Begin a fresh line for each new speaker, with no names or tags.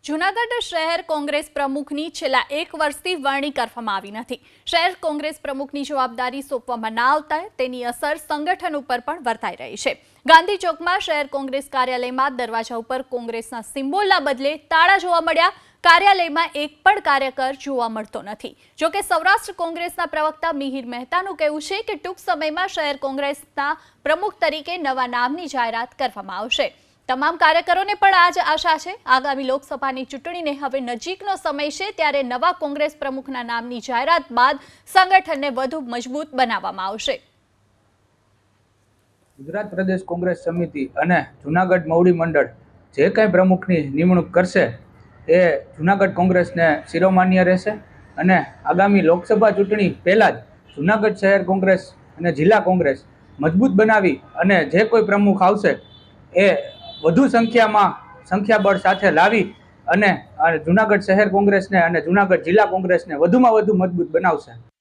જૂનાગઢ શહેર કોંગ્રેસ પ્રમુખની છેલ્લા 1 વર્ષથી વરણી કરવામાં આવી નથી। શહેર કોંગ્રેસ પ્રમુખની જવાબદારી સોંપવામાં ના આવતા તેની અસર સંગઠન ઉપર પણ વર્તાઈ રહી છે। ગાંધી ચોકમાં શહેર કોંગ્રેસ કાર્યાલયમાં દરવાજા ઉપર કોંગ્રેસના સિમ્બોલના બદલે તાળા જોવા મળ્યા। કાર્યાલયમાં એક પણ કાર્યકર જોવા મળતો નથી। જો કે સૌરાષ્ટ્ર કોંગ્રેસના પ્રવક્તા મિહિર મહેતાનું કહેવું છે કે ટૂંક સમયમાં શહેર કોંગ્રેસના પ્રમુખ તરીકે નવા નામની જાહેરાત કરવામાં આવશે। તમામ કાર્યકરોને પણ આ જ આશા છે। આગામી લોકસભાની ચૂંટણીને હવે નજીકનો સમય છે, ત્યારે નવા કોંગ્રેસ પ્રમુખના નામની જાહેરાત બાદ સંગઠનને વધુ મજબૂત બનાવવામાં આવશે।
ગુજરાત પ્રદેશ કોંગ્રેસ સમિતિ અને જૂનાગઢ મવડી મંડળ જે કંઈ પ્રમુખની નિમણૂક કરશે એ જૂનાગઢ કોંગ્રેસને શિરોમાન્ય રહેશે અને આગામી લોકસભા ચૂંટણી પહેલાં જ જૂનાગઢ શહેર કોંગ્રેસ અને જિલ્લા કોંગ્રેસ મજબૂત બનાવી અને જે કોઈ પ્રમુખ આવશે એ વધુ સંખ્યાબળ સાથે લાવી અને જૂનાગઢ શહેર કોંગ્રેસને અને જૂનાગઢ જિલ્લા કોંગ્રેસને વધુમાં વધુ મજબૂત બનાવશે।